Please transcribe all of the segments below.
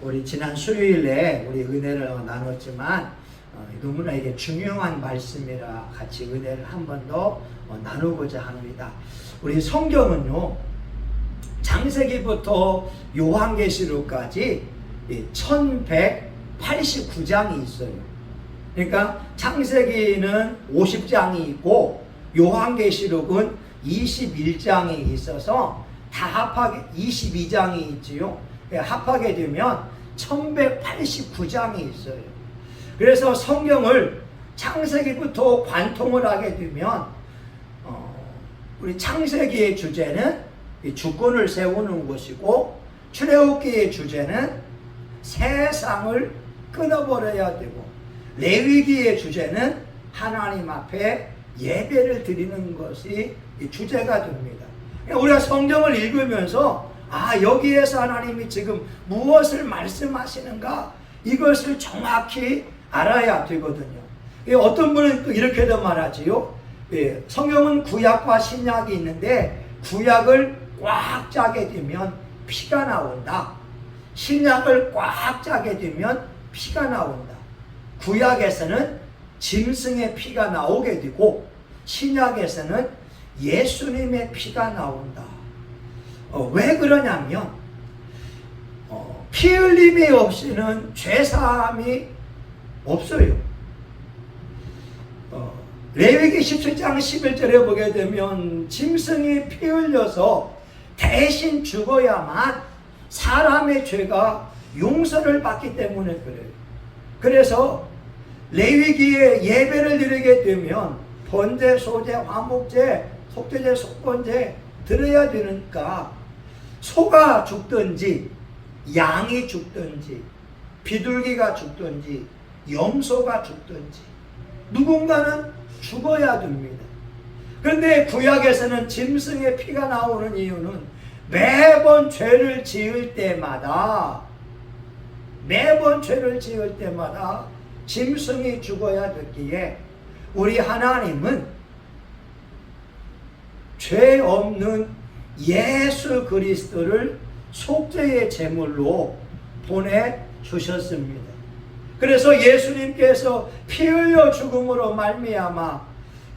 우리 지난 수요일에 우리 은혜를 나눴지만 너무나 이게 중요한 말씀이라 같이 은혜를 한 번 더 나누고자 합니다. 우리 성경은요, 창세기부터 요한계시록까지 1189장이 있어요. 그러니까 창세기는 50장이 있고 요한계시록은 21장이 있어서 다 합하게 22장이 있지요. 합하게 되면 1189장이 있어요. 그래서 성경을 창세기부터 관통을 하게 되면 우리 창세기의 주제는 주권을 세우는 것이고, 출애굽기의 주제는 세상을 끊어버려야 되고, 레위기의 주제는 하나님 앞에 예배를 드리는 것이 주제가 됩니다. 우리가 성경을 읽으면서 여기에서 하나님이 지금 무엇을 말씀하시는가, 이것을 정확히 알아야 되거든요. 어떤 분은 또 이렇게도 말하지요. 성경은 구약과 신약이 있는데 구약을 꽉 짜게 되면 피가 나온다. 신약을 꽉 짜게 되면 피가 나온다. 구약에서는 짐승의 피가 나오게 되고 신약에서는 예수님의 피가 나온다. 왜 그러냐면 피 흘림이 없이는 죄사함이 없어요. 레위기 17장 11절에 보게 되면 짐승이 피 흘려서 대신 죽어야만 사람의 죄가 용서를 받기 때문에 그래요. 그래서 레위기에 예배를 드리게 되면 번제, 소제, 화목제, 속죄제, 속건제 드려야 되니까 소가 죽든지 양이 죽든지 비둘기가 죽든지 염소가 죽든지 누군가는 죽어야 됩니다. 그런데 구약에서는 짐승의 피가 나오는 이유는 매번 죄를 지을 때마다 짐승이 죽어야 됐기에 우리 하나님은 죄 없는 예수 그리스도를 속죄의 제물로 보내주셨습니다. 그래서 예수님께서 피 흘려 죽음으로 말미암아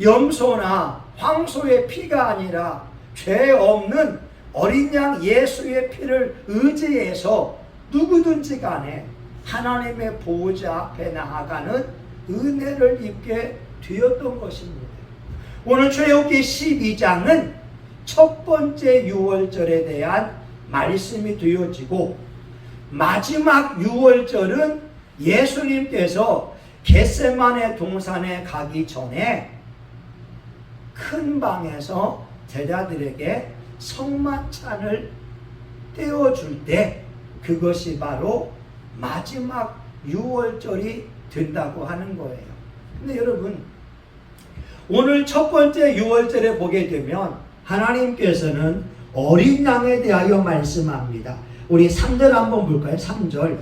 염소나 황소의 피가 아니라 죄 없는 어린 양 예수의 피를 의지해서 누구든지 간에 하나님의 보호자 앞에 나아가는 은혜를 입게 되었던 것입니다. 오늘 출애굽기 12장은 첫 번째 유월절에 대한 말씀이 되어지고, 마지막 유월절은 예수님께서 겟세마네 동산에 가기 전에 큰 방에서 제자들에게 성만찬을 떼어줄 때, 그것이 바로 마지막 유월절이 된다고 하는 거예요. 근데 여러분, 오늘 첫 번째 유월절에 보게 되면 하나님께서는 어린 양에 대하여 말씀합니다. 우리 3절 한번 볼까요? 3절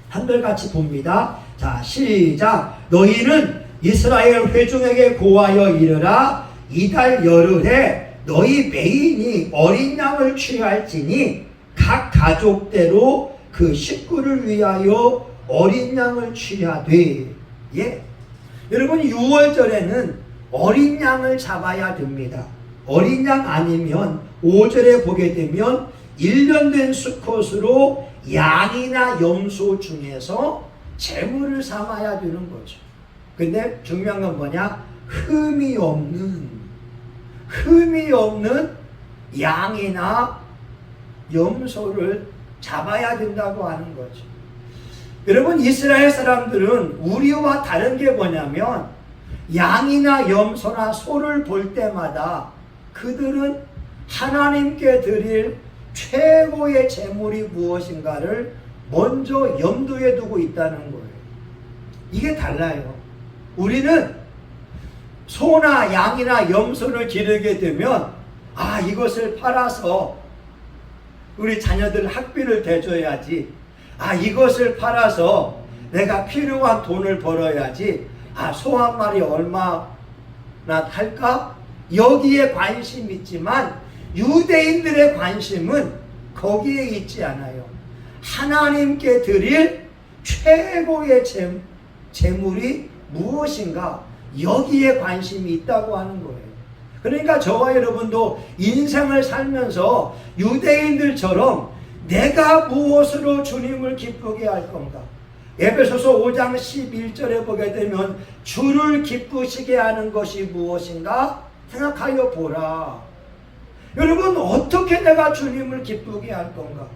한결같이 봅니다. 자, 시작. 너희는 이스라엘 회중에게 고하여 이르라. 이달 열흘에 너희 매인이 어린 양을 취할지니 각 가족대로 그 식구를 위하여 어린 양을 취하되. 여러분, 6월절에는 어린 양을 잡아야 됩니다. 어린 양 아니면 5절에 보게 되면 1년 된 수컷으로 양이나 염소 중에서 제물을 삼아야 되는 거죠. 근데 중요한 건 뭐냐? 흠이 없는 양이나 염소를 잡아야 된다고 하는 거죠. 여러분, 이스라엘 사람들은 우리와 다른 게 뭐냐면 양이나 염소나 소를 볼 때마다 그들은 하나님께 드릴 최고의 제물이 무엇인가를 먼저 염두에 두고 있다는 거예요. 이게 달라요. 우리는 소나 양이나 염소를 기르게 되면 이것을 팔아서 우리 자녀들 학비를 대줘야지, 이것을 팔아서 내가 필요한 돈을 벌어야지, 소 한 마리 얼마나 할까? 여기에 관심이 있지만 유대인들의 관심은 거기에 있지 않아요. 하나님께 드릴 최고의 제물이 무엇인가, 여기에 관심이 있다고 하는 거예요. 그러니까 저와 여러분도 인생을 살면서 유대인들처럼 내가 무엇으로 주님을 기쁘게 할 건가? 에베소서 5장 11절에 보게 되면 주를 기쁘시게 하는 것이 무엇인가 생각하여 보라. 여러분, 어떻게 내가 주님을 기쁘게 할 건가?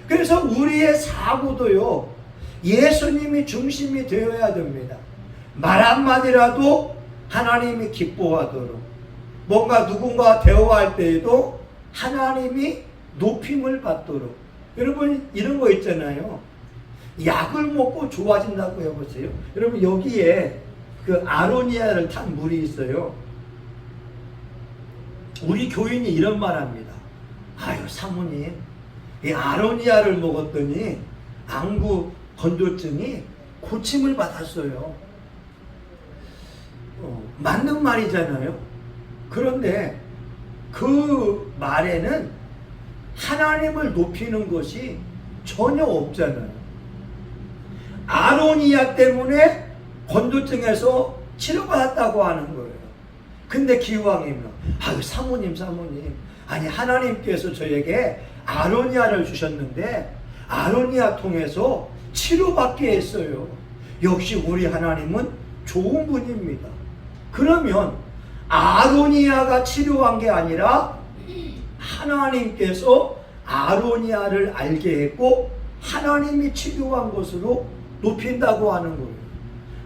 그래서 우리의 사고도요, 예수님이 중심이 되어야 됩니다. 말 한마디라도 하나님이 기뻐하도록, 뭔가 누군가 대화할 때에도 하나님이 높임을 받도록. 여러분, 이런 거 있잖아요. 약을 먹고 좋아진다고 해보세요. 여러분, 여기에 그 아로니아를 탄 물이 있어요. 우리 교인이 이런 말 합니다. 아유, 사모님, 이 아로니아를 먹었더니 안구 건조증이 고침을 받았어요. 맞는 말이잖아요. 그런데 그 말에는 하나님을 높이는 것이 전혀 없잖아요. 아로니아 때문에 건조증에서 치료받았다고 하는 거예요. 근데 기왕이면, 아유, 사모님, 아니, 하나님께서 저에게 아로니아를 주셨는데 아로니아 통해서 치료받게 했어요. 역시 우리 하나님은 좋은 분입니다. 그러면 아로니아가 치료한 게 아니라 하나님께서 아로니아를 알게 했고 하나님이 치료한 것으로 높인다고 하는 거예요.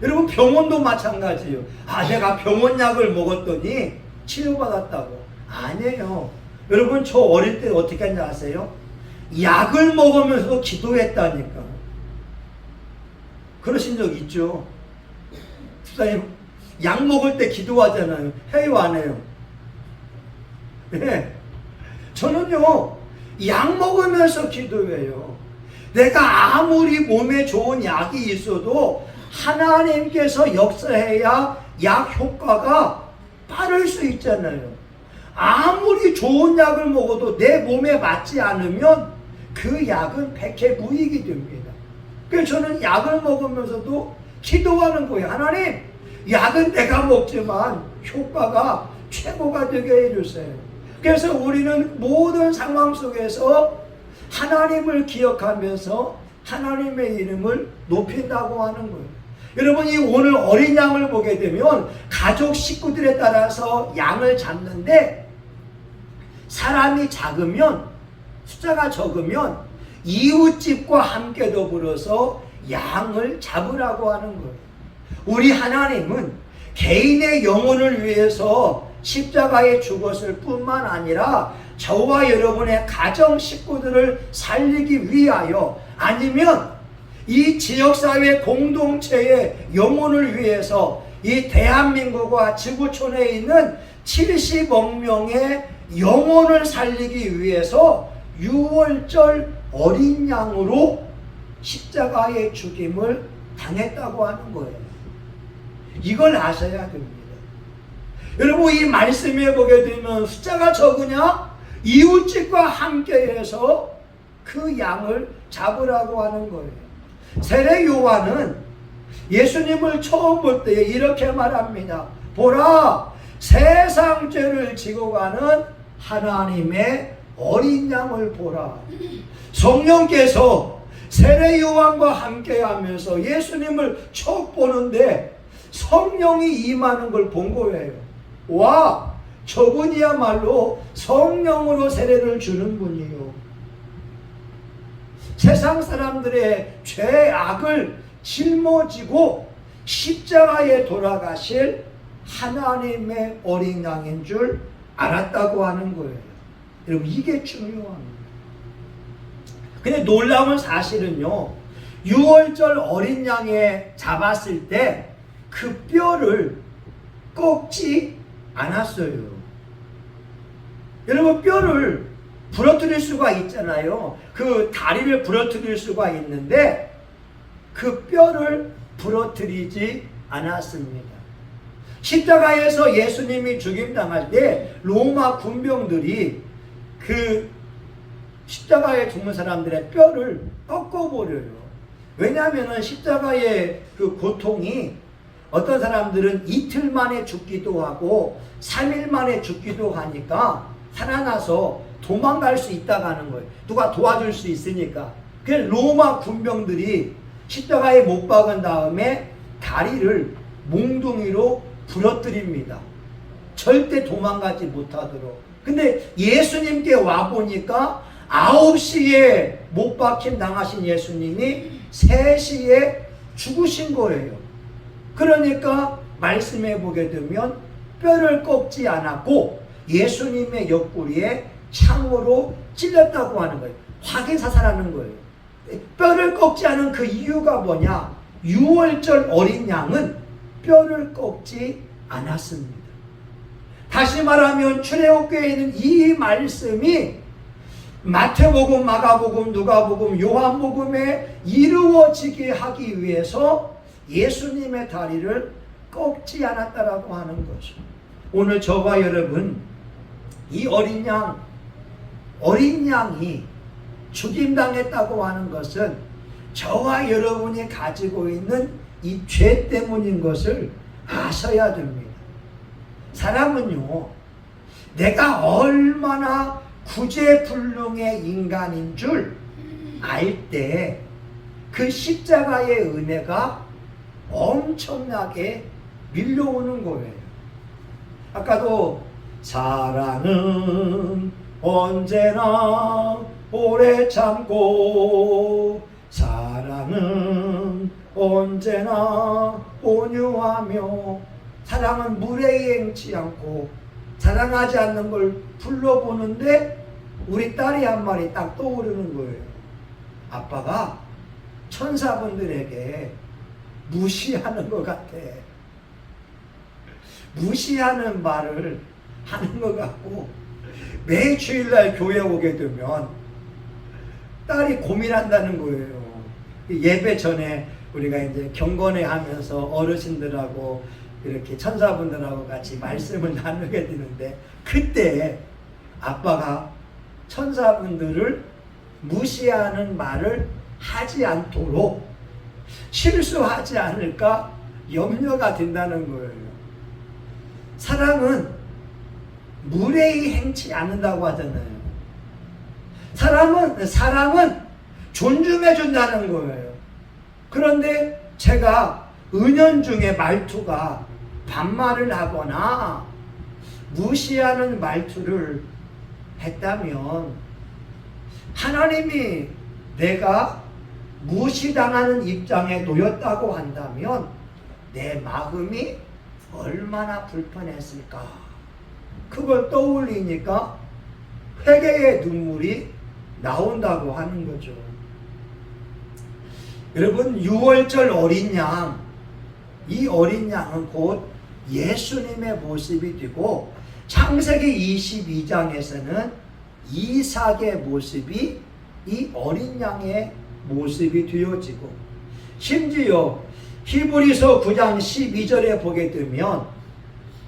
여러분, 병원도 마찬가지예요. 아, 내가 병원약을 먹었더니 치료받았다고. 아니에요. 여러분, 저 어릴 때 어떻게 했는지 아세요? 약을 먹으면서도 기도했다니까. 그러신 적 있죠? 집사님, 약 먹을 때 기도하잖아요. 해요, 안 해요? 네. 저는요, 약 먹으면서 기도해요. 내가 아무리 몸에 좋은 약이 있어도 하나님께서 역사해야 약 효과가 빠를 수 있잖아요. 아무리 좋은 약을 먹어도 내 몸에 맞지 않으면 그 약은 백해무익이 됩니다. 그래서 저는 약을 먹으면서도 기도하는 거예요. 하나님, 약은 내가 먹지만 효과가 최고가 되게 해주세요. 그래서 우리는 모든 상황 속에서 하나님을 기억하면서 하나님의 이름을 높인다고 하는 거예요. 여러분, 이 오늘 어린 양을 보게 되면 가족 식구들에 따라서 양을 잡는데, 사람이 작으면, 숫자가 적으면 이웃집과 함께 더불어서 양을 잡으라고 하는 거예요. 우리 하나님은 개인의 영혼을 위해서 십자가에 죽었을 뿐만 아니라 저와 여러분의 가정 식구들을 살리기 위하여, 아니면 이 지역사회 공동체의 영혼을 위해서 이 대한민국과 지구촌에 있는 70억 명의 영혼을 살리기 위해서 6월절 어린 양으로 십자가의 죽임을 당했다고 하는 거예요. 이걸 아셔야 됩니다. 여러분, 이 말씀에 보게 되면 숫자가 적으냐? 이웃집과 함께해서 그 양을 잡으라고 하는 거예요. 세례 요한은 예수님을 처음 볼 때 이렇게 말합니다. 보라, 세상 죄를 지고 가는 하나님의 어린 양을 보라. 성령께서 세례 요한과 함께 하면서 예수님을 처음 보는데 성령이 임하는 걸 본 거예요. 와, 저분이야말로 성령으로 세례를 주는 분이요. 세상 사람들의 죄악을 짊어지고 십자가에 돌아가실 하나님의 어린 양인 줄 알았다고 하는 거예요. 여러분, 이게 중요합니다. 근데 놀라운 사실은요, 6월절 어린 양에 잡았을 때 그 뼈를 꺾지 않았어요. 여러분, 뼈를 부러뜨릴 수가 있잖아요. 그 다리를 부러뜨릴 수가 있는데 그 뼈를 부러뜨리지 않았습니다. 십자가에서 예수님이 죽임당할 때 로마 군병들이 그 십자가에 죽는 사람들의 뼈를 꺾어버려요. 왜냐하면 십자가의 그 고통이 어떤 사람들은 이틀 만에 죽기도 하고 3일 만에 죽기도 하니까 살아나서 도망갈 수 있다고 하는 거예요. 누가 도와줄 수 있으니까. 그래서 로마 군병들이 십자가에 못 박은 다음에 다리를 몽둥이로 부러뜨립니다. 절대 도망가지 못하도록. 근데 예수님께 와보니까 9시에 못 박힘 당하신 예수님이 3시에 죽으신 거예요. 그러니까 말씀해 보게 되면 뼈를 꺾지 않았고 예수님의 옆구리에 창으로 찔렸다고 하는 거예요. 확인 사살하는 거예요. 뼈를 꺾지 않은 그 이유가 뭐냐? 6월절 어린 양은 뼈를 꺾지 않았습니다. 다시 말하면 출애굽기에 있는 이 말씀이 마태복음, 마가복음, 누가복음, 요한복음에 이루어지게 하기 위해서 예수님의 다리를 꺾지 않았다라고 하는 거죠. 오늘 저와 여러분, 이 어린 양이 죽임당했다고 하는 것은 저와 여러분이 가지고 있는 이 죄 때문인 것을 아셔야 됩니다. 사람은요, 내가 얼마나 구제불능의 인간인 줄 알 때 그 십자가의 은혜가 엄청나게 밀려오는 거예요. 아까도 사랑은 언제나 오래 참고 사랑은 언제나 온유하며 사랑은 무례히 행치 않고 사랑하지 않는 걸 불러보는데 우리 딸이 한 말이 딱 떠오르는 거예요. 아빠가 천사분들에게 무시하는 것 같아. 무시하는 말을 하는 것 같고 매 주일날 교회 오게 되면 딸이 고민한다는 거예요. 예배 전에 우리가 이제 경건회 하면서 어르신들하고 이렇게 천사분들하고 같이 말씀을 나누게 되는데 그때 아빠가 천사분들을 무시하는 말을 하지 않도록 실수하지 않을까 염려가 된다는 거예요. 사랑은 무례히 행치 않는다고 하잖아요. 사람은 존중해 준다는 거예요. 그런데 제가 은연중에 말투가 반말을 하거나 무시하는 말투를 했다면 하나님이 내가 무시당하는 입장에 놓였다고 한다면 내 마음이 얼마나 불편했을까. 그걸 떠올리니까 회개의 눈물이 나온다고 하는 거죠. 여러분, 6월절 어린 양, 이 어린 양은 곧 예수님의 모습이 되고 창세기 22장에서는 이삭의 모습이 이 어린 양의 모습이 되어지고 심지어 히브리서 9장 12절에 보게 되면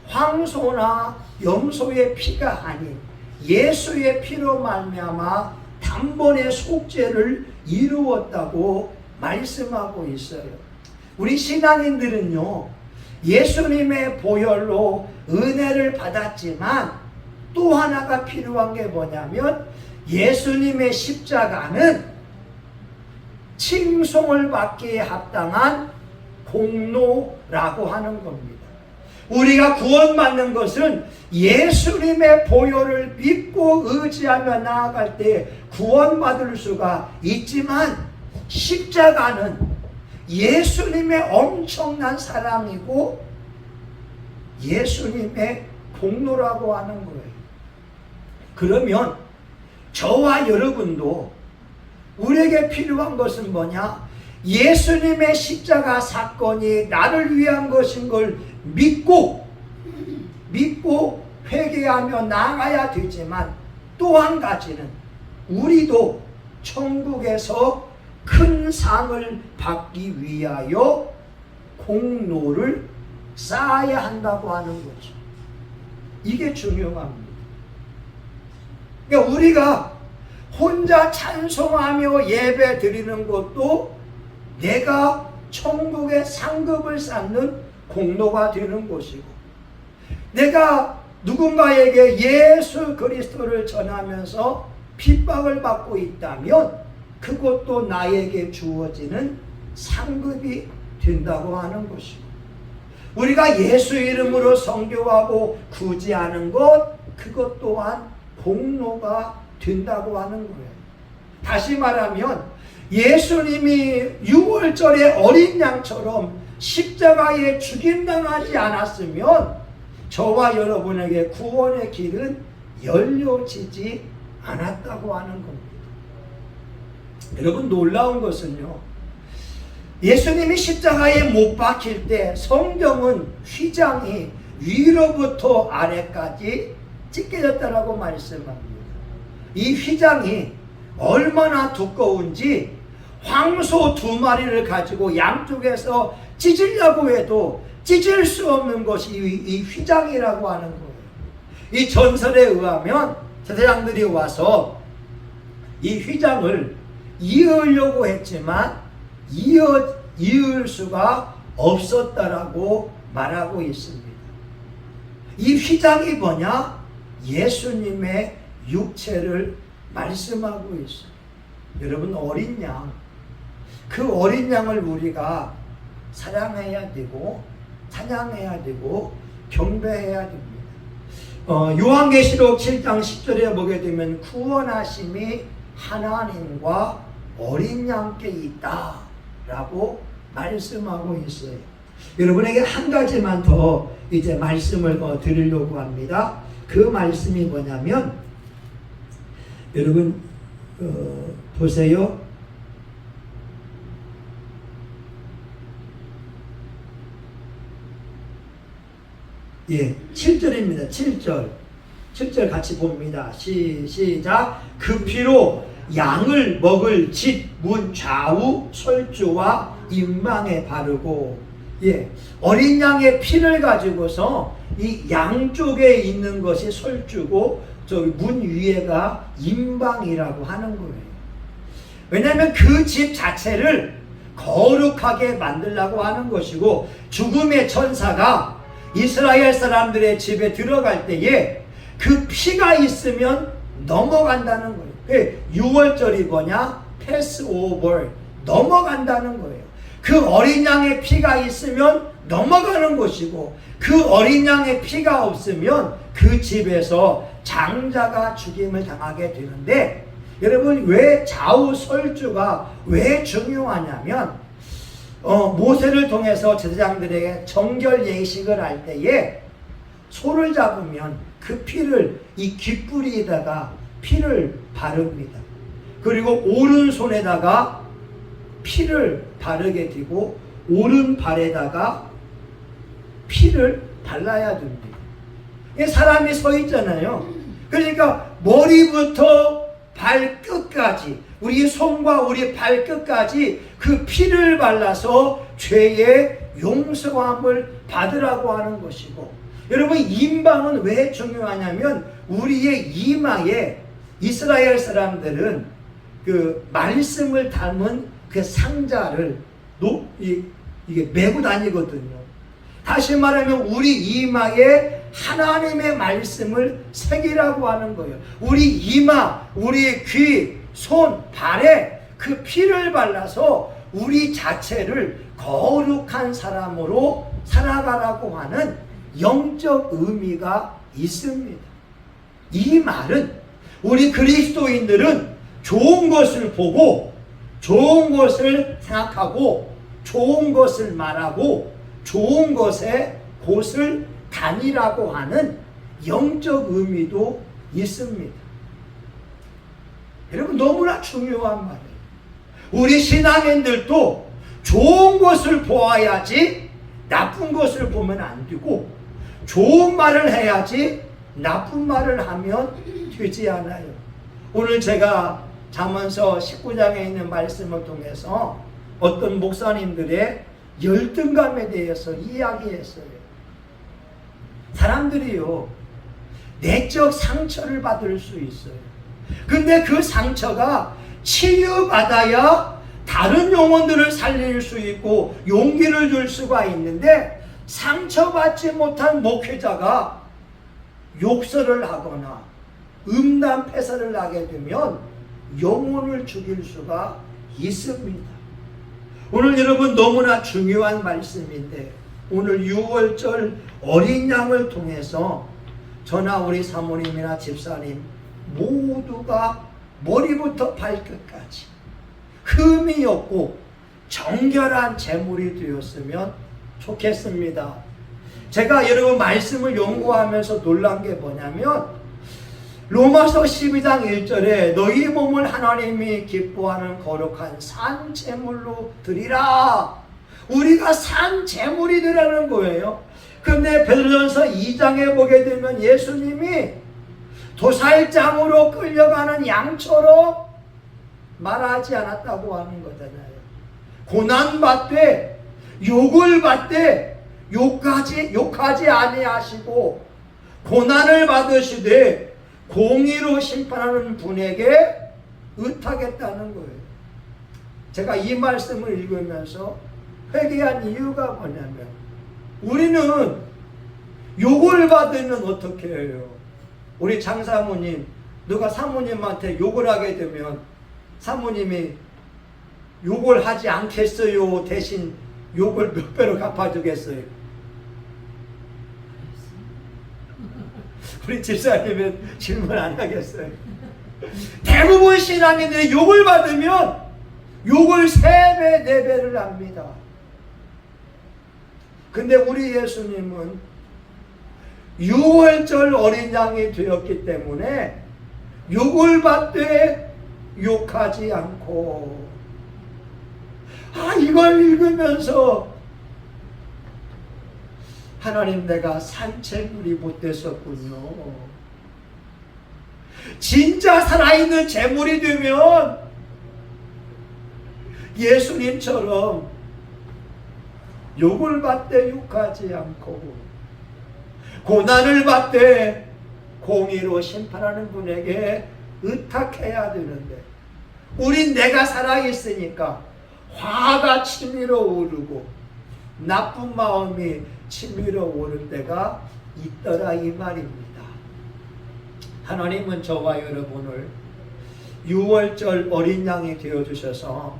황소나 염소의 피가 아닌 예수의 피로 말미암아 단번에 속죄를 이루었다고 말씀하고 있어요. 우리 신앙인들은요, 예수님의 보혈로 은혜를 받았지만 또 하나가 필요한 게 뭐냐면 예수님의 십자가는 칭송을 받기에 합당한 공로라고 하는 겁니다. 우리가 구원받는 것은 예수님의 보혈을 믿고 의지하며 나아갈 때 구원받을 수가 있지만 십자가는 예수님의 엄청난 사랑이고 예수님의 공로라고 하는 거예요. 그러면 저와 여러분도 우리에게 필요한 것은 뭐냐? 예수님의 십자가 사건이 나를 위한 것인 걸 믿고 회개하며 나아가야 되지만 또 한 가지는 우리도 천국에서 큰 상을 받기 위하여 공로를 쌓아야 한다고 하는 거죠. 이게 중요합니다. 그러니까 우리가 혼자 찬송하며 예배 드리는 것도 내가 천국의 상급을 쌓는 공로가 되는 것이고, 내가 누군가에게 예수 그리스도를 전하면서 핍박을 받고 있다면 그것도 나에게 주어지는 상급이 된다고 하는 것이고, 우리가 예수 이름으로 선교하고 구제하는 것, 그것 또한 공로가 된다고 하는 거예요. 다시 말하면 예수님이 6월절의 어린 양처럼 십자가에 죽임당하지 않았으면 저와 여러분에게 구원의 길은 열려지지 않았다고 하는 겁니다. 여러분, 놀라운 것은요, 예수님이 십자가에 못 박힐 때 성경은 휘장이 위로부터 아래까지 찢겨졌다라고 말씀합니다. 이 휘장이 얼마나 두꺼운지 황소 2마리를 가지고 양쪽에서 찢으려고 해도 찢을 수 없는 것이 이 휘장이라고 하는 거예요. 이 전설에 의하면 제사장들이 와서 이 휘장을 이으려고 했지만 이을 수가 없었다라고 말하고 있습니다. 이 휘장이 뭐냐? 예수님의 육체를 말씀하고 있어요. 여러분, 어린 양, 그 어린 양을 우리가 사랑해야 되고 찬양해야 되고 경배해야 됩니다. 요한계시록 7장 10절에 보게 되면 구원하심이 하나님과 어린 양께 있다 라고 말씀하고 있어요. 여러분에게 한 가지만 더 이제 말씀을 드리려고 합니다. 그 말씀이 뭐냐면, 여러분 보세요. 예, 7절입니다. 7절 같이 봅니다. 시작. 그 피로 양을 먹을 집 문 좌우 솔주와 임방에 바르고, 예, 어린 양의 피를 가지고서 이 양쪽에 있는 것이 솔주고 저기 문 위에가 임방이라고 하는 거예요. 왜냐하면 그 집 자체를 거룩하게 만들려고 하는 것이고, 죽음의 천사가 이스라엘 사람들의 집에 들어갈 때에 그 피가 있으면 넘어간다는 거예요. 6월절이 뭐냐? 패스오버, 넘어간다는 거예요. 그 어린 양의 피가 있으면 넘어가는 것이고, 그 어린 양의 피가 없으면 그 집에서 장자가 죽임을 당하게 되는데, 여러분, 왜 좌우 솔주가 왜 중요하냐면, 모세를 통해서 제사장들에게 정결 예식을 할 때에 소를 잡으면 그 피를 이 귓불이에다가 피를 바릅니다. 그리고 오른손에다가 피를 바르게 되고 오른발에다가 피를 발라야 됩니다. 사람이 서 있잖아요. 그러니까 머리부터 발끝까지, 우리 손과 우리 발끝까지 그 피를 발라서 죄의 용서함을 받으라고 하는 것이고, 여러분, 임방은 왜 중요하냐면 우리의 이마에 이스라엘 사람들은 그 말씀을 담은 그 상자를 이게 메고 다니거든요. 다시 말하면 우리 이마에 하나님의 말씀을 새기라고 하는 거예요. 우리 이마, 우리 귀, 손, 발에 그 피를 발라서 우리 자체를 거룩한 사람으로 살아가라고 하는 영적 의미가 있습니다. 이 말은 우리 그리스도인들은 좋은 것을 보고 좋은 것을 생각하고 좋은 것을 말하고 좋은 것에 곳을 다니라고 하는 영적 의미도 있습니다. 여러분, 너무나 중요한 말이에요. 우리 신앙인들도 좋은 것을 보아야지 나쁜 것을 보면 안 되고, 좋은 말을 해야지 나쁜 말을 하면 되지 않아요. 오늘 제가 잠언서 19장에 있는 말씀을 통해서 어떤 목사님들의 열등감에 대해서 이야기했어요. 사람들이요, 내적 상처를 받을 수 있어요. 근데 그 상처가 치유받아야 다른 영혼들을 살릴 수 있고 용기를 줄 수가 있는데, 상처받지 못한 목회자가 욕설을 하거나 음담패설을 하게 되면 영혼을 죽일 수가 있습니다. 오늘 여러분 너무나 중요한 말씀인데, 오늘 6월절 어린 양을 통해서 저나 우리 사모님이나 집사님 모두가 머리부터 발끝까지 흠이 없고 정결한 제물이 되었으면 좋겠습니다. 제가 여러분 말씀을 연구하면서 놀란 게 뭐냐면, 로마서 12장 1절에 너희 몸을 하나님이 기뻐하는 거룩한 산 제물로 드리라. 우리가 산 제물이 되라는 거예요. 근데 베드로전서 2장에 보게 되면 예수님이 도살장으로 끌려가는 양처럼 말하지 않았다고 하는 거잖아요. 고난받되 욕을 받되 욕하지 아니하시고 고난을 받으시되 공의로 심판하는 분에게 의탁했다는 거예요. 제가 이 말씀을 읽으면서 회개한 이유가 뭐냐면, 우리는 욕을 받으면 어떻게 해요? 우리 장사모님, 누가 사모님한테 욕을 하게 되면 사모님이 욕을 하지 않겠어요? 대신 욕을 몇 배로 갚아주겠어요? 우리 집사님은 질문 안 하겠어요. 대부분 신앙인들이 욕을 받으면 욕을 3배, 4배를 합니다. 근데 우리 예수님은 6월절 어린 양이 되었기 때문에 욕을 받되 욕하지 않고, 이걸 읽으면서 하나님, 내가 산채물이 못 됐었군요. 진짜 살아있는 제물이 되면 예수님처럼 욕을 받되 욕하지 않고 고난을 받되 공의로 심판하는 분에게 의탁해야 되는데, 우린 내가 살아있으니까 화가 치밀어 오르고 나쁜 마음이 치밀어 오를 때가 있더라, 이 말입니다. 하나님은 저와 여러분을 6월절 어린 양이 되어주셔서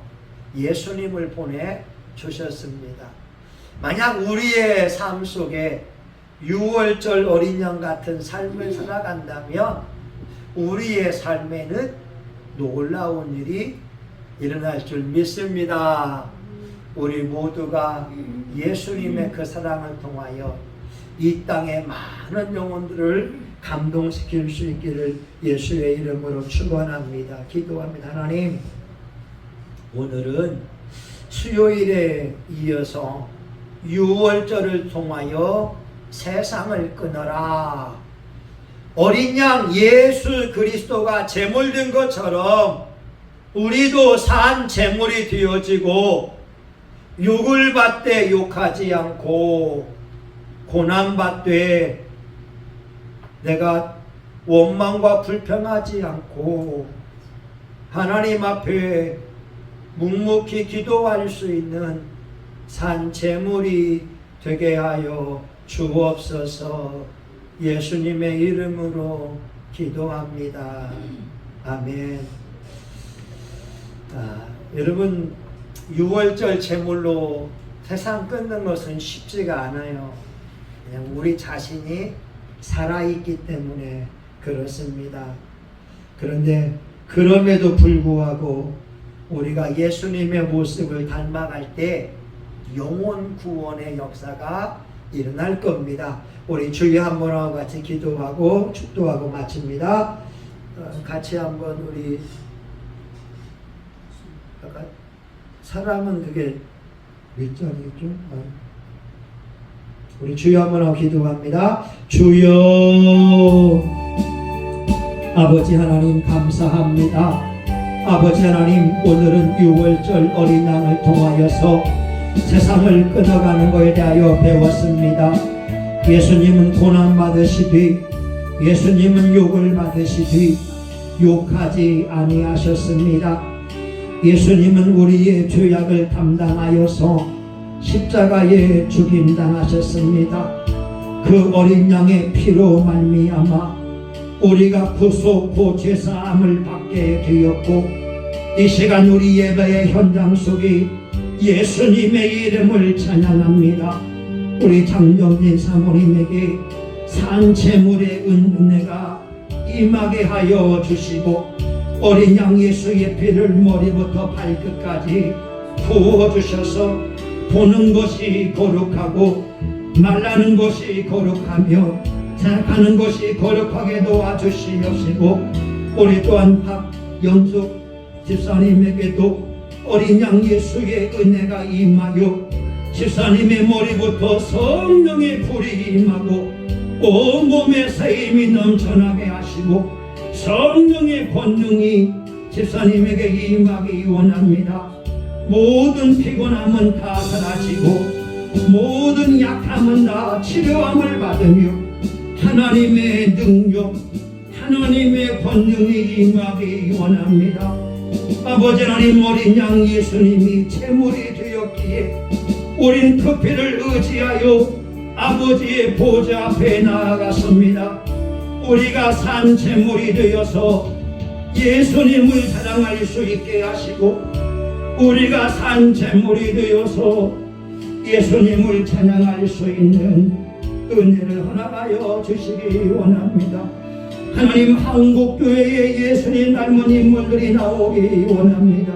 예수님을 보내주셨습니다. 만약 우리의 삶 속에 6월절 어린 양 같은 삶을 살아간다면 우리의 삶에는 놀라운 일이 일어날 줄 믿습니다. 우리 모두가 예수님의 그 사랑을 통하여 이 땅의 많은 영혼들을 감동시킬 수 있기를 예수의 이름으로 축원합니다. 기도합니다. 하나님, 오늘은 수요일에 이어서 6월절을 통하여 세상을 끊어라, 어린 양 예수 그리스도가 제물된 것처럼 우리도 산 제물이 되어지고 욕을 받되 욕하지 않고 고난받되 내가 원망과 불평하지 않고 하나님 앞에 묵묵히 기도할 수 있는 산 제물이 되게 하여 주옵소서. 예수님의 이름으로 기도합니다. 아멘. 여러분, 6월절 제물로 세상 끊는 것은 쉽지가 않아요. 그냥 우리 자신이 살아있기 때문에 그렇습니다. 그런데 그럼에도 불구하고 우리가 예수님의 모습을 닮아갈 때 영혼 구원의 역사가 일어날 겁니다. 우리 주여 한번 하고 같이 기도하고 축도하고 마칩니다. 같이 한번 우리 사람은 그게 몇 장이죠? 우리 주여 한번 하고 기도합니다. 주여, 아버지 하나님 감사합니다. 아버지 하나님, 오늘은 6월절 어린 양을 통하여서 세상을 끊어가는 것에 대하여 배웠습니다. 예수님은 고난 받으시되, 예수님은 욕을 받으시되, 욕하지 아니하셨습니다. 예수님은 우리의 죄악을 담당하여서 십자가에 죽임당하셨습니다. 그 어린 양의 피로 말미암아 우리가 구속고 죄사함을 받게 되었고, 이 시간 우리 예배의 현장 속에 예수님의 이름을 찬양합니다. 우리 장정진 사모님에게 산채물의 은혜가 임하게 하여 주시고, 어린 양 예수의 피를 머리부터 발끝까지 부어주셔서 보는 것이 거룩하고 말라는 것이 거룩하며 생각하는 것이 거룩하게 도와주시옵시고, 우리 또한 박영숙 집사님에게도 어린 양 예수의 은혜가 임하여 집사님의 머리부터 성령의 불이 임하고 온몸에 새 힘이 넘쳐나게 하시고 성령의 권능이 집사님에게 임하기 원합니다. 모든 피곤함은 다 사라지고 모든 약함은 다 치료함을 받으며 하나님의 능력, 하나님의 권능이 임하기 원합니다. 아버지 하나님, 어린 양 예수님이 제물이 되었기에 우린 그 피를 의지하여 아버지의 보좌 앞에 나아갔습니다. 우리가 산 제물이 되어서 예수님을 사랑할 수 있게 하시고, 우리가 산 제물이 되어서 예수님을 찬양할 수 있는 은혜를 허락하여 주시기 원합니다. 하나님, 한국교회에 예수님 닮은 인물들이 나오기 원합니다.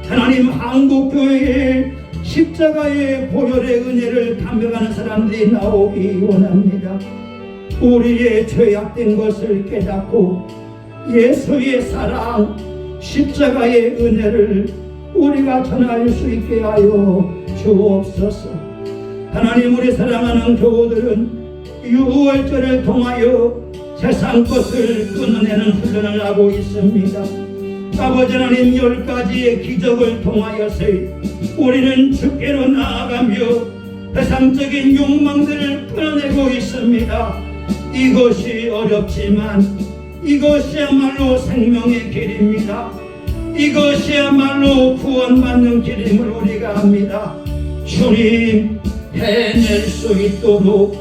하나님, 한국교회에 십자가의 보혈의 은혜를 감격하는 사람들이 나오기 원합니다. 우리의 죄악된 것을 깨닫고 예수의 사랑, 십자가의 은혜를 우리가 전할 수 있게 하여 주옵소서. 하나님, 우리 사랑하는 교우들은 유월절을 통하여 세상 것을 끊어내는 훈련을 하고 있습니다. 아버지 하나님, 10가지의 기적을 통하여서 우리는 주께로 나아가며 세상적인 욕망들을 끊어내고 있습니다. 이것이 어렵지만 이것이야말로 생명의 길입니다. 이것이야말로 구원받는 길임을 우리가 합니다. 주님, 해낼 수 있도록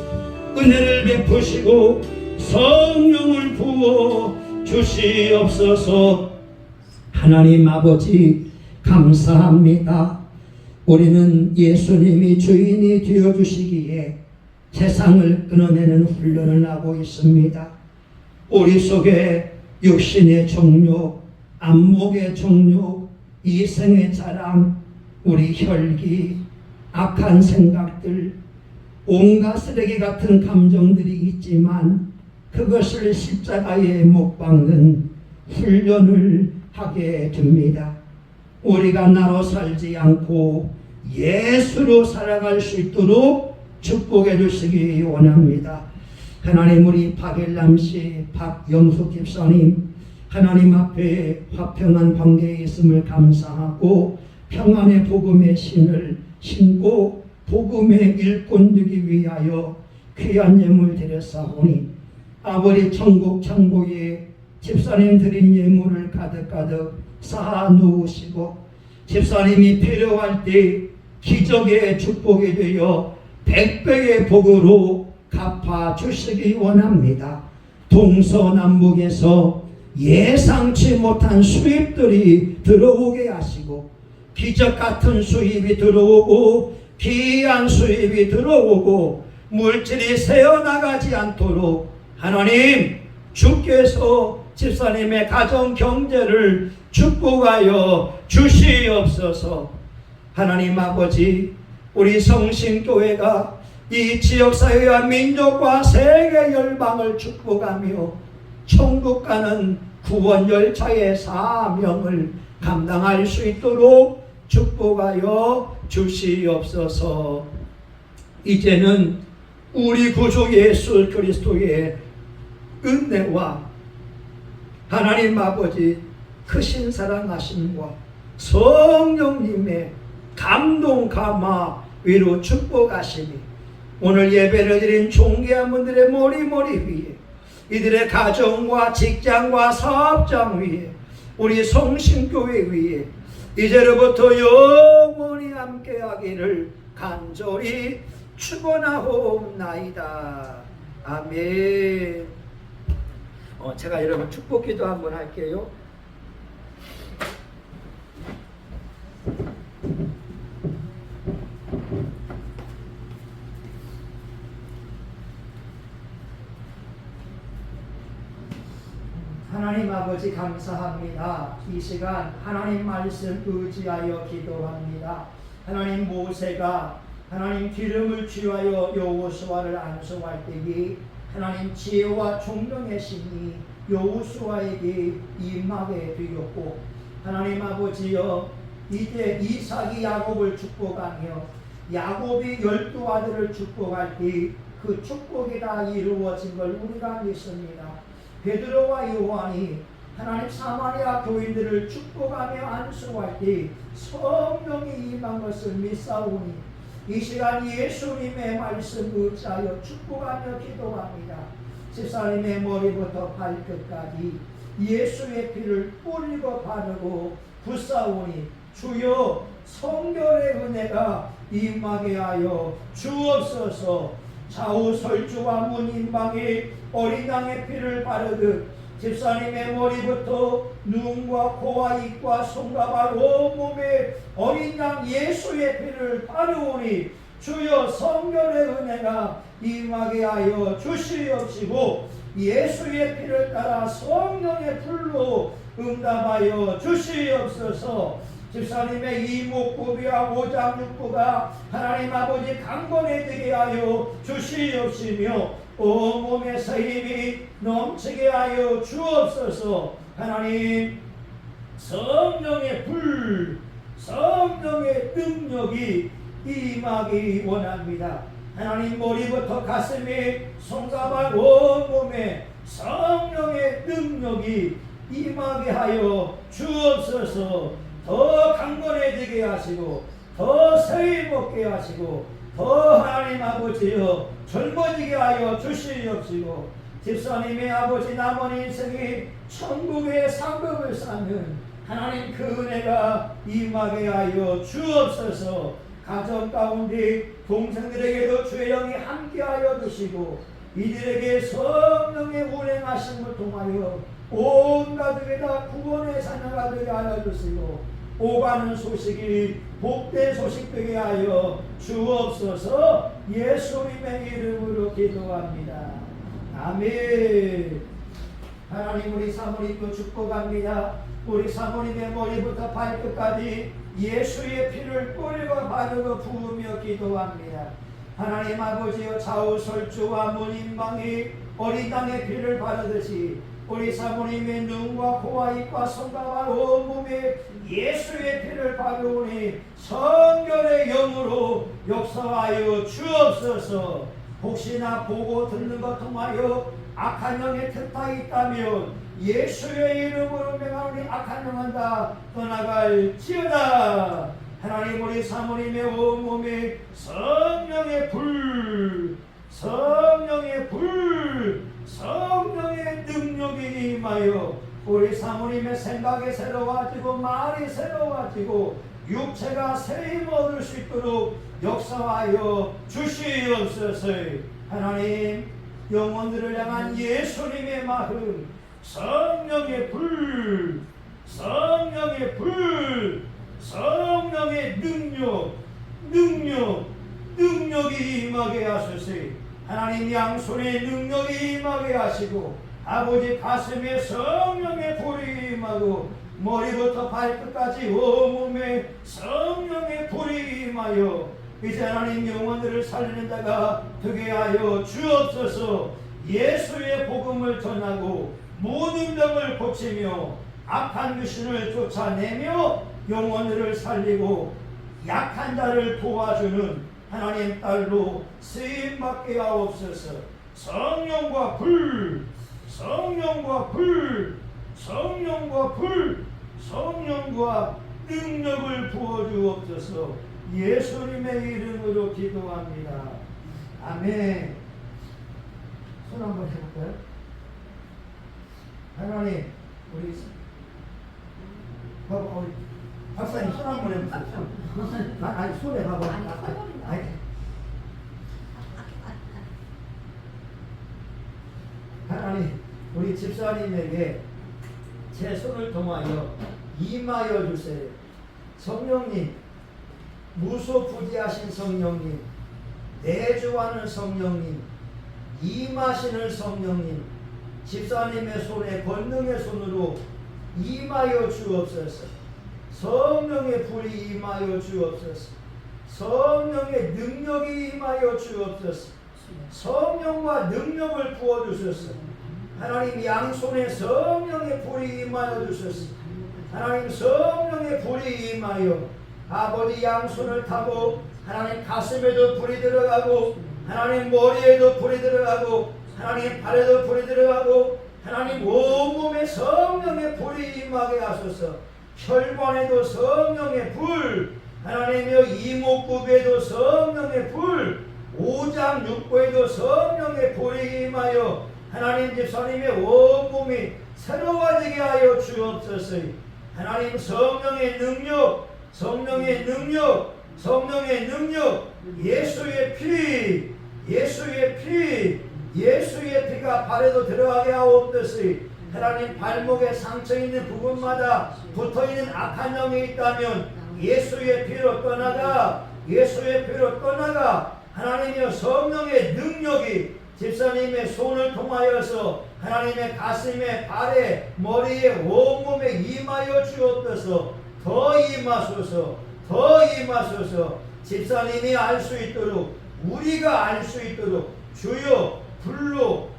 은혜를 베푸시고 성령을 부어 주시옵소서. 하나님 아버지, 감사합니다. 우리는 예수님이 주인이 되어주시기에 세상을 끊어내는 훈련을 하고 있습니다. 우리 속에 육신의 정욕, 안목의 정욕, 이생의 자랑, 우리 혈기, 악한 생각들, 온갖 쓰레기 같은 감정들이 있지만 그것을 십자가에 못 박는 훈련을 하게 됩니다. 우리가 나로 살지 않고 예수로 살아갈 수 있도록 축복해 주시기 원합니다. 하나님, 우리 박일남씨, 박영숙 집사님, 하나님 앞에 화평한 관계에 있음을 감사하고 평안의 복음의 신을 신고 복음의 일꾼 되기 위하여 귀한 예물 드렸사오니 아버지, 천국 창고에 집사님 드린 예물을 가득가득 쌓아 놓으시고 집사님이 필요할 때 기적의 축복이 되어 100배의 복으로 갚아 주시기 원합니다. 동서남북에서 예상치 못한 수입들이 들어오게 하시고 기적 같은 수입이 들어오고 귀한 수입이 들어오고 물질이 새어나가지 않도록 하나님, 주께서 집사님의 가정 경제를 축복하여 주시옵소서. 하나님 아버지, 우리 성신교회가 이 지역사회와 민족과 세계 열방을 축복하며 천국 가는 구원 열차의 사명을 감당할 수 있도록 축복하여 주시옵소서. 이제는 우리 구주 예수 그리스도의 은혜와 하나님 아버지 크신 사랑하심과 성령님의 감동 감화 위로 축복하시니 오늘 예배를 드린 존귀한 분들의 머리 위에 이들의 가정과 직장과 사업장 위에 우리 성심교회 위에 이제로부터 영원히 함께하기를 간절히 축원하옵나이다. 아멘. 제가 여러분 축복기도 한번 할게요. 하나님 아버지 감사합니다. 이 시간 하나님 말씀 의지하여 기도합니다. 하나님 모세가 하나님 기름을 취하여 여호수아를 안수할 때에 하나님 지혜와 총명의 신이 여호수아에게 임하게 되었고 하나님 아버지여 이제 이삭이 야곱을 축복하며 야곱이 12아들을 축복할 때 그 축복이 다 이루어진 걸 우리가 믿습니다. 베드로와 요한이 하나님 사마리아 교인들을 축복하며 안수할 때 성령이 임한 것을 믿사오니 이 시간 예수님의 말씀 의지하여 축복하며 기도합니다. 집사님의 머리부터 발끝까지 예수의 피를 뿌리고 바르고 붓사오니 주여 성결의 은혜가 임하게 하여 주옵소서. 좌우설주와 문인방에 어린 양의 피를 바르듯 집사님의 머리부터 눈과 코와 입과 손과 발 온몸에 어린 양 예수의 피를 바르오니 주여 성결의 은혜가 임하게 하여 주시옵시고 예수의 피를 따라 성령의 불로 응답하여 주시옵소서. 집사님의 이목구비와 오장육부가 하나님 아버지 강건해지게 하여 주시옵시며 온몸에서 힘이 넘치게 하여 주옵소서. 하나님 성령의 불, 성령의 능력이 임하기 원합니다. 하나님 머리부터 가슴에 손과 발 온몸에 성령의 능력이 임하게 하여 주옵소서. 더 강건해지게 하시고 더 세이 먹게 하시고 더 하나님 아버지여 젊어지게 하여 주시옵시고 집사님의 아버지 남은 인생이 천국의 상급을 쌓는 하나님 그 은혜가 임하게 하여 주옵소서. 가정 가운데 동생들에게도 주의 영이 함께하여 주시고 이들에게 성령의 운행하심을 통하여 온 가족에다 구원의 자녀가 되게 하여 주시고 오가는 소식이 복된 소식 되게 하여 주옵소서. 예수님의 이름으로 기도합니다. 아멘. 하나님 우리 사모님도 축복합니다. 우리 사모님의 머리부터 발끝까지 예수의 피를 뿌리고 바르고 부으며 기도합니다. 하나님 아버지여 좌우설주와 문인방이 어린 양의 피를 바르듯이 우리 사모님의 눈과 코와 입과 손과 발 온몸에 예수의 피를 바르오니 성결의 영으로 역사하여 주옵소서. 혹시나 보고 듣는 것 통하여 악한 영의 특파가 있다면 예수의 이름으로 명하오니 악한 영은 다 떠나갈지어다. 하나님 우리 사모님의 온몸에 성령의 불, 성령의 불, 성령의 능력이 임하여 우리 사모님의 생각이 새로워지고 말이 새로워지고 육체가 새힘 얻을 수 있도록 역사하여 주시옵소서. 하나님 영혼들을 향한 예수님의 마음 성령의 불, 성령의 불, 성령의 능력이 임하게 하소서. 하나님 양손에 능력이 임하게 하시고 아버지 가슴에 성령의 불이 임하고 머리부터 발끝까지 온몸에 성령의 불이 임하여 이제 하나님 영혼들을 살리는 자가 되게 하여 주옵소서. 예수의 복음을 전하고 모든 병을 고치며 악한 귀신을 쫓아내며 영혼들을 살리고 약한 자를 도와주는 하나님 딸로 쓰임받게 하옵소서. 성령과 불, 성령과 불, 성령과 불, 성령과 능력을 부어주옵소서. 예수님의 이름으로 기도합니다. 아멘. 손 한번 해볼까요? 하나님 우리 우리 박사님 손 한번 해보세요. 아니 손에 봐봐. 아니. 하나님 우리 집사님에게 제 손을 통하여 임하여 주세요. 성령님, 무소부지하신 성령님, 내주하는 성령님, 임하시는 성령님, 집사님의 손에 권능의 손으로 임하여 주옵소서. 성령의 불이 임하여 주옵소서. 성령의 능력이 임하여 주옵소서. 성령과 능력을 부어주소서. 하나님 양손에 성령의 불이 임하여 주소서. 하나님 성령의 불이 임하여 아버지 양손을 타고 하나님 가슴에도 불이 들어가고 하나님 머리에도 불이 들어가고 하나님 발에도 불이 들어가고 하나님 온몸에 성령의 불이 임하게 하소서. 혈관에도 성령의 불, 하나님이여 이목구비에도 성령의 불, 오장육부에도 성령의 불이 임하여 하나님 집사님의 온몸이 새로워지게 하여 주옵소서. 하나님 성령의 능력, 성령의 능력, 성령의 능력, 예수의 피, 예수의 피, 예수의 피가 발에도 들어가게 하옵소서. 하나님 발목에 상처 있는 부분마다 붙어있는 악한 영이 있다면 예수의 피로 떠나가, 예수의 피로 떠나가. 하나님의 성령의 능력이 집사님의 손을 통하여서 하나님의 가슴에, 발에, 머리에, 온몸에 임하여 주옵소서. 더 임하소서, 더 임하소서. 집사님이 알 수 있도록, 우리가 알 수 있도록 주여 불로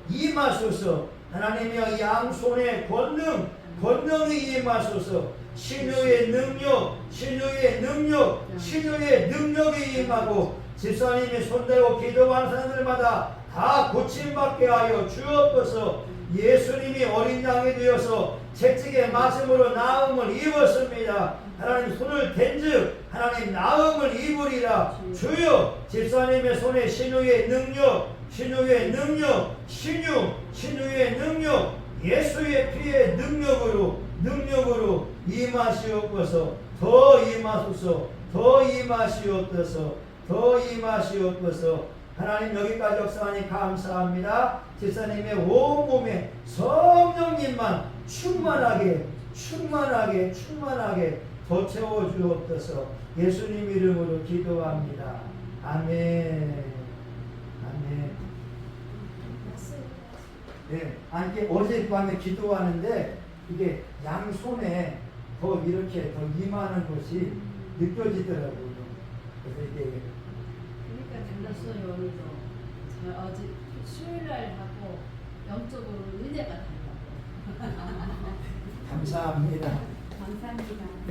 임하소서. 하나님이여 양손에 권능이 임하소서. 신유의 능력, 신유의 능력, 신유의 능력이 임하고 집사님이 손대고 기도하는 사람들마다 다 고침받게 하여 주옵소서. 예수님이 어린 양이 되어서 채찍의 맞음으로 나음을 입었습니다. 하나님 손을 댄즉 하나님 나음을 입으리라. 주여 집사님의 손에 신유의 능력, 신유의 능력, 신유의 능력, 예수의 피의 능력으로 임하시옵소서. 더 임하소서. 더 임하시옵소서. 더 임하시옵소서. 하나님 여기까지 역사하니 감사합니다. 집사님의 온몸에 성령님만 충만하게 더 채워주옵소서. 예수님 이름으로 기도합니다. 아멘. 아멘. 네, 이게 어젯밤에 기도하는데 이게 양손에 더 이렇게 더 임하는 것이 느껴지더라고요. 그래서 이게 그러니까 달랐어요. 오늘도 저 어제 수요일날 하고 영적으로 은혜가 달라고. 감사합니다. 감사합니다. 네.